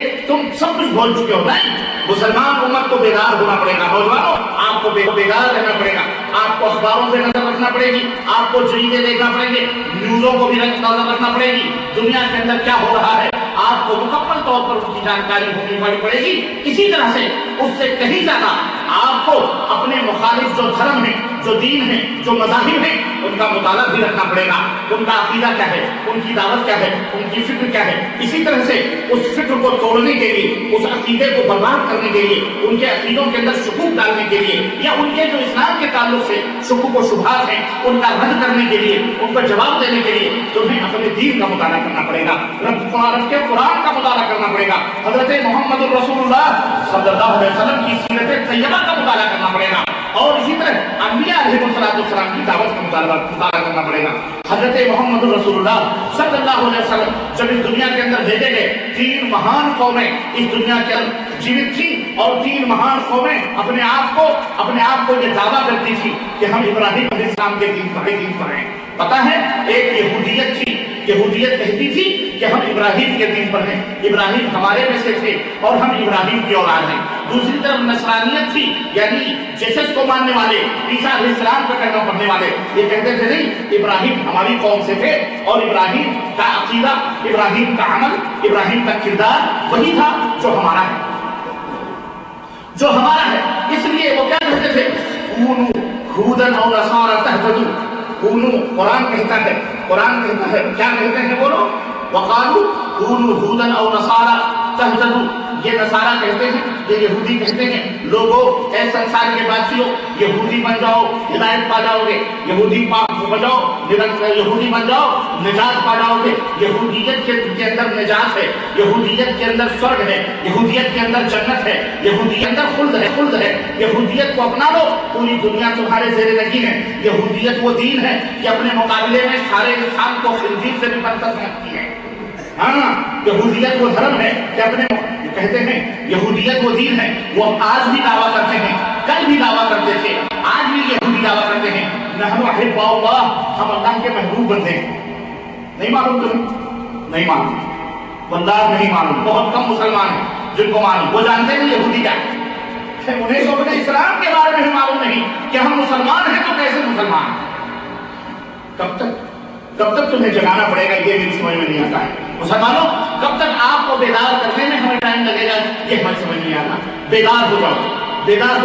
تم سب کچھ بول چکے ہو. نہیں، مسلمان امت کو بیدار ہونا پڑے گا. نوجوانوں آپ کو بیدار رہنا پڑے گا. آپ کو اخباروں سے نظر رکھنا پڑے گی، آپ کو جریدے دیکھنا پڑیں گے، نیوزوں کو بھی نظر رکھنا پڑے گی. دنیا کے اندر کیا ہو رہا ہے آپ کو مکمل طور پر اس کی جانکاری ہونی پڑے گی. اسی طرح سے اس سے کہیں زیادہ آپ کو اپنے مخالف جو دھرم ہے، جو دین ہے، جو مذاہب ہیں، ان کا مطالعہ بھی رکھنا پڑے گا. ان کا عقیدہ کیا ہے، ان کی دعوت کیا ہے، ان کی فکر کیا ہے. اسی طرح سے اس فکر کو توڑنے کے لیے، اس عقیدے کو برباد کرنے کے لیے، ان کے عقیدوں کے اندر شکوک ڈالنے کے لیے، یا ان کے جو اسلام کے تعلق سے شکوک و شبہات ہیں ان کا رد کرنے کے لیے، ان پر جواب دینے کے لیے تمہیں اپنے دین کا مطالعہ کرنا پڑے گا. رب کے قرآن کا مطالعہ کرنا پڑے گا. حضرت محمد الرسول اللہ صلی اللہ علیہ وسلم کی سیرت طیبہ کا مطالعہ کرنا پڑے گا. اور اسی طرح انبیاء علیہ السلام کی دعوت کا مطالعہ کرنا پڑے گا. حضرت محمد الرسول اللہ صلی اللہ علیہ وسلم جب اس دنیا کے اندر بھیجے گئے، 3 مہان قومیں اس دنیا کے اندر جیوت تھی، اور 3 مہان قومیں اپنے آپ کو یہ دعویٰ کرتی تھی کہ ہم ابراہیم علیہ السلام کے دین پر ہیں. پتہ ہے، ایک یہودیت تھی. یہودیت کہتی تھی کہ ہم ابراہیم کے دین پر ہیں، ابراہیم ہمارے میں سے تھے اور ہم ابراہیم کی اولاد ہیں. دوسری طرف نصرانیت تھی، یعنی جیسس کو ماننے والے، عیسیٰ علیہ السلام پر کلمہ پڑھنے والے. یہ کہتے تھے نہیں، ابراہیم ہماری قوم سے تھے اور ابراہیم کا عقیدہ، ابراہیم کا عمل، ابراہیم کا کردار وہی تھا جو ہمارا ہے. اس لیے وہ کیا کہتے تھے؟ ہودن اور نصارا تہتدوا. قرآن کہتا ہے کیا کہتے ہیں وہ لوگ؟ وقالوا کونوا ہودن اور نصارا تہتدوا. یہ نصارا کہتے ہیں، یہ یہودی کہتے ہیں، لوگوں اے سنسار کے بادشاہوں، یہودی بن جاؤ ہدایت پا جاؤ گے، یہودی بن جاؤ نجات پا جاؤ گے. یہودیت کے اندر نجات ہے، یہودیت کے اندر سورگ ہے، یہودیت کے اندر جنت ہے، یہودیت کے اندر خلد ہے. یہودیت کو اپنا لو، پوری دنیا تمہارے زیر نگین ہے. یہودیت وہ دین ہے کہ اپنے مقابلے میں سارے انسان کو خنزیر سے بھی برتر رکھتی ہے. ہاں، یہودیت وہ دھرم ہے کہ کہتے ہیں یہودیت وہ دین ہے. وہ آج بھی دعویٰ کرتے ہیں، کل بھی دعویٰ کرتے تھے، آج بھی یہودی دعویٰ کرتے ہیں نحن احباء اللہ، ہم اللہ کے محبوب بندے ہیں. نہیں معلوم تمہیں؟ نہیں معلوم، واللہ نہیں معلوم. بہت کم مسلمان ہیں جن کو معلوم. وہ جانتے ہیں یہودی کیا ہے. انہیں تو اپنے اسلام کے بارے میں معلوم نہیں کہ ہم مسلمان ہیں تو کیسے مسلمان ہیں. کب تک تمہیں جگانا پڑے گا، یہ بھی سمجھ میں نہیں آتا ہے. مسلمانوں، کب تک آپ کو بیدار کرنے میں ہمیں ٹائم لگے گا، یہ ہمیں سمجھ نہیں آتا. بیدار ہو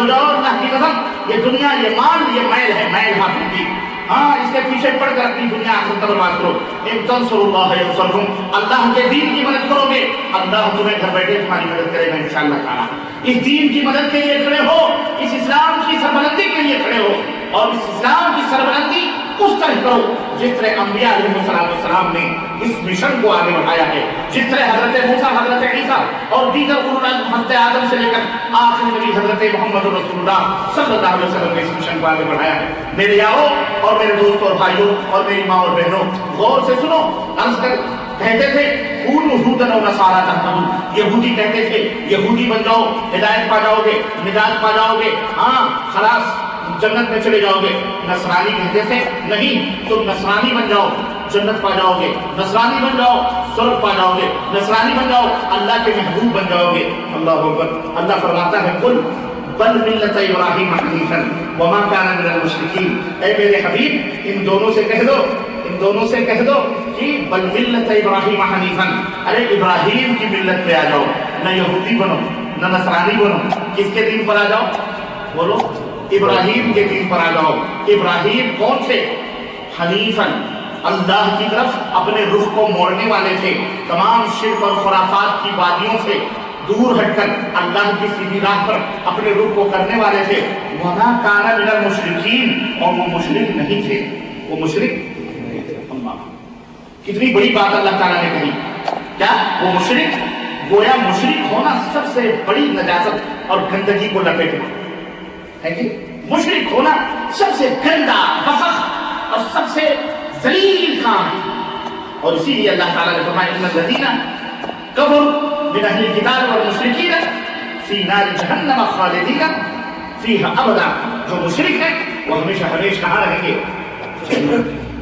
جاؤ. اللہ کی قسم، یہ دنیا، یہ مال، یہ میل ہے، میل حاصل کی. ہاں، اس کے پیچھے پڑ کر اپنی دنیا آخرت پر برباد کرو. ان تنصروا اللہ ینصرکم، اللہ کے دین کی مدد کرو گے، اللہ تمہیں گھر بیٹھے تمہاری مدد کرے گا انشاءاللہ تعالیٰ. اس دین کی مدد کے لیے کھڑے ہو، اس اسلام کی سربلندی کے لیے کھڑے ہو، اور اس اسلام کی سربلندی اس طرح کرو جس طرح انبیاء علیہ السلام نے اس مشن کو آگے بڑھایا ہے. جس طرح حضرت موسیٰ، حضرت عیسیٰ اور دیگر حضرت آدم سے لے کر آخری نبی حضرت محمد رسول اللہ صلی اللہ علیہ وسلم نے اس مشن کو آگے بڑھایا ہے. میرے یاروں اور میرے دوستوں اور بھائیوں اور میری ماں اور بہنوں، غور سے سنو. کہتے تھے کونوا ہودن اور نصارا تہتدوا. یہودی کہتے تھے یہودی بن جاؤ ہدایت پا جاؤ گے، نجات پا جاؤ گے، ہاں خلاص جنت میں چلے جاؤ گے. نصرانی کہتے تھے نہیں، تم نصرانی بن جاؤ جنت پا جاؤ گے، نصرانی بن جاؤ سورگ پا جاؤ گے، نصرانی بن جاؤ اللہ کے محبوب بن جاؤ گے. اللہ اکبر. اللہ فرماتا ہے قل بل ملت ابراہیم حنیفا وما کان من المشرکین. اے میرے حبیب، ان دونوں سے کہہ دو کہ بل ملت ابراہیم حنیفا، ارے ابراہیم کی ملت پہ آ جاؤ. نہ یہودی بنو نہ نصرانی بنو. کس کے دین پر آ جاؤ؟ بولو، ابراہیم کے دین پر آ جاؤ. ابراہیم کون تھے؟ حنیفاً، اللہ کی طرف اپنے رخ کو موڑنے والے تھے. تمام شرک اور خرافات کی وادیوں سے دور ہٹ کر اللہ کی سیدھی راہ پر اپنے رخ کو کرنے والے تھے. وما کان من المشرکین، اور وہ مشرک نہیں تھے. وہ مشرک، کتنی بڑی بات اللہ تعالیٰ نے کہی. کیا وہ مشرک؟ گویا مشرک ہونا سب سے بڑی نجاست اور گندگی کو لپیٹنا ہے کہ مشرک ہونا سب سے گندا، فسخ اور سب سے ذلیل کام ہے. اور اسی لیے اللہ تعالیٰ نے فرمایا ان الذین کفروا من اہل الکتاب والمشرکین فی نار جہنم خالدین فیہا ابدا. جو مشرک ہیں وہ ہمیشہ کہاں رہیں گے؟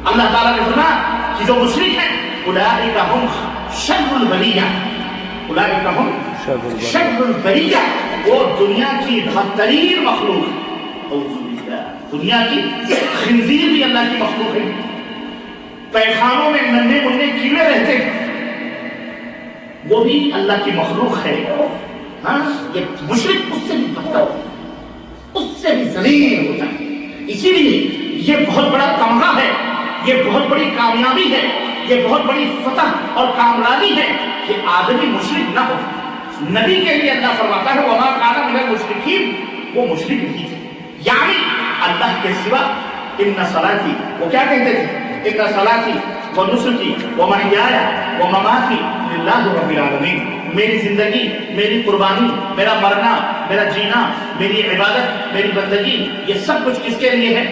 اللہ تعالیٰ نے فرمایا کہ جو مشرک ہیں اولئک ھم شر البریہ، اولئک هم شر البریہ، وہ دنیا کی بدترین مخلوق ہے۔ اعوذ باللہ، دنیا کی خنزیر بھی اللہ کی مخلوق ہے، پیخانوں میں ننھے منھے کیڑے رہتے ہیں، وہ بھی اللہ کی مخلوق ہے۔ ہاں، یہ مشرک اس سے بھی بدتر، اس سے بھی ذلیل ہوتا ہے۔ اسی لیے یہ بہت بڑا تمغہ ہے، یہ بہت بڑی کامیابی ہے، یہ بہت بڑی فتح اور کامرانی ہے کہ آدمی مشرک نہ ہو۔ نبی کے لیے اللہ فرماتا ہے وما کان من المشرکین، وہ مشرک نہیں تھے، یعنی اللہ کے سوا ان صلاتی، وہ کیا کہتے تھے؟ ان صلاتی و نسکی و محیایا و مماتی للہ رب العالمین، میری زندگی، میری قربانی، میرا مرنا، میرا جینا، میری عبادت، میری بندگی، یہ سب کچھ کس کے لیے ہے؟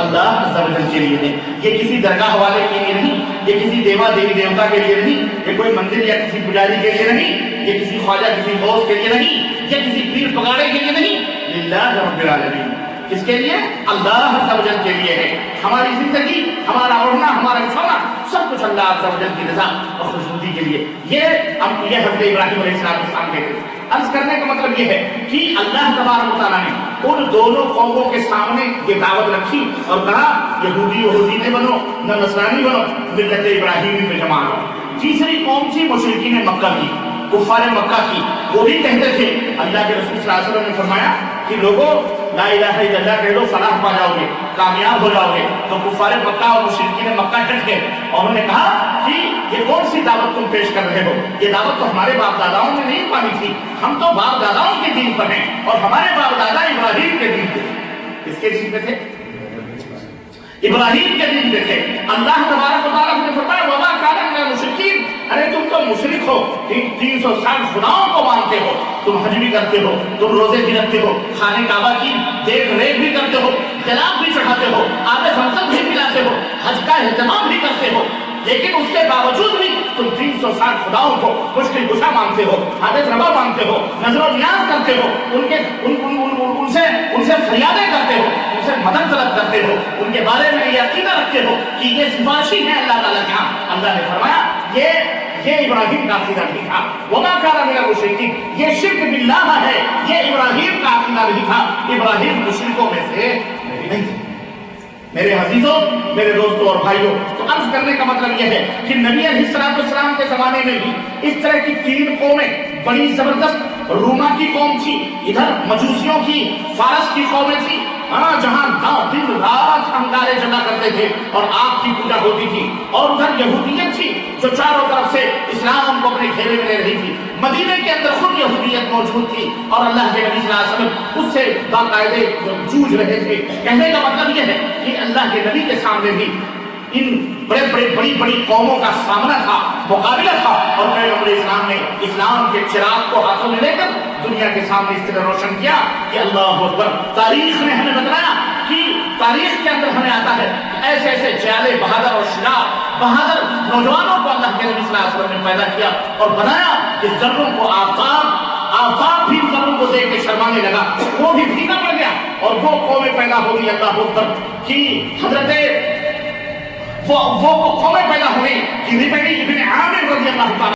اللہ عز و جل کے لیے ہے۔ یہ کسی درگاہ والے کے لیے نہیں، یہ کسی دیوا دیوی دیوتا کے لیے نہیں، یہ کوئی مندر یا کسی پجاری کے لیے نہیں، یہ کسی خواجہ کسی غوث کے لیے نہیں، یہ کسی پیر پگاڑے کے لیے نہیں، للہ رب العالمین، کس کے لیے؟ اللہ عز و جل کے لیے ہے۔ ہماری زندگی، ہمارا اڑنا، ہمارا سونا، سب کچھ اللہ عز و جل کی رضا اور خوشنودی کے لیے۔ یہ حضرت ابراہیم علیہ السلام کہتے ہیں۔ عرض کرنے کا مطلب یہ ہے کہ اللہ تبارک و تعالیٰ نے ان دونوں قوموں کے سامنے یہ دعوت رکھی اور کہا یہودی نہ بنو، نہ نصرانی بنو، ملت ابراہیمی پہ جمع رہو۔ تیسری قوم تھی مشرکین مکہ کی، کفار مکہ کی، وہ بھی کہتے تھے، اللہ کے رسول صلی اللہ علیہ وسلم نے فرمایا کہ لوگوں لا الہ الا اللہ کہہ دو فلاح پا جاؤ گے، کامیاب ہو جاؤ گے۔ تو کفار مکہ اور مشرکین مکہ ڈٹ گئے اور انہوں نے کہا کہ یہ کون سی دعوت تم پیش کر رہے ہو؟ یہ دعوت تو ہمارے باپ داداؤں نے نہیں پانی تھی، ہم تو باپ داداؤں کے دین پر ہیں اور ہمارے باپ دادا ابراہیم کے دین پہ تھے۔ کس کے دین پہ تھے؟ ابراہیم کے دین پہ تھے۔ اللہ تبارک و تعالیٰ نے فرمایا وما کان من المشرکین، ارے تم تو مشرک ہو، 360 خداؤں کو مانتے ہو، تم حج بھی کرتے ہو، تم روزے بھی رکھتے ہو، خانہ کعبہ کی دیکھ ریکھ بھی کرتے ہو، جناب بھی چڑھاتے ہو، آب زمزم بھی پلاتے ہو، حج کا اہتمام بھی کرتے ہو، لیکن اس کے باوجود بھی تم 360 خداؤں کو مشکل کشا مانتے ہو، حاجت روا مانتے ہو، نظر و نیاز کرتے ہو، ان سے فریادیں کرتے ہو، ان سے مدد طلب کرتے ہو، ان کے بارے میں یہ عقیدہ رکھتے ہو کہ یہ سفارشی ہے اللہ تعالیٰ کے ہاں۔ اللہ نے فرمایا یہ ابراہیم کا عقیدہ نہیں تھا، وما کان من المشرکین، یہ شرک باللہ ہے، یہ ابراہیم کا عقیدہ نہیں تھا، ابراہیم مشرکوں میں سے نہیں تھے۔ میرے عزیزوں، میرے دوستوں اور بھائیوں، تو عرض کرنے کا مطلب یہ ہے کہ نبی علیہ السلام کے زمانے میں بھی اس طرح کی 3 قومیں بڑی زبردست، روما کی قوم تھی، ادھر مجوسیوں کی، فارس کی قومیں تھی، جہاں دن رات انگارے جلا کرتے تھے اور آگ کی پوجا ہوتی تھی، اور ادھر یہودیت تھی جو چاروں طرف سے اسلام کو اپنے گھیرے میں لے رہی تھی۔ مدینے کے اندر خود یہودیت موجود تھی اور اللہ کے نبی صلی اللہ علیہ وسلم اس سے باقاعدے جوجھ رہے تھے۔ کہنے کا مطلب یہ ہے کہ اللہ کے نبی کے سامنے بھی ان بڑی قوموں کا سامنا تھا، مقابلہ تھا، اور پیغمبر اسلام نے اسلام کے چراغ کو ہاتھوں میں لے کر دنیا کے سامنے اس طرح روشن کیا کہ اللہ اکبر۔ تاریخ نے ہمیں بتایا کہ تاریخ کے اندر ہمیں آتا ہے کہ ایسے ایسے جیالے بہادر اور شجاع بہادر نوجوانوں کو اللہ کے نبی صلی اللہ علیہ وسلم نے پیدا کیا اور بنایا کہ ذروں کو آفتاب بھی ذروں کو دیکھ کے شرمانے لگا، وہ بھی پھیکا پڑ گیا اور وہ قومیں پیدا ہو گئی اللہ اکبر کہ حضرت وہ قومیں پیدا ہوئی کہ ابن عامر رضی اللہ تعالیٰ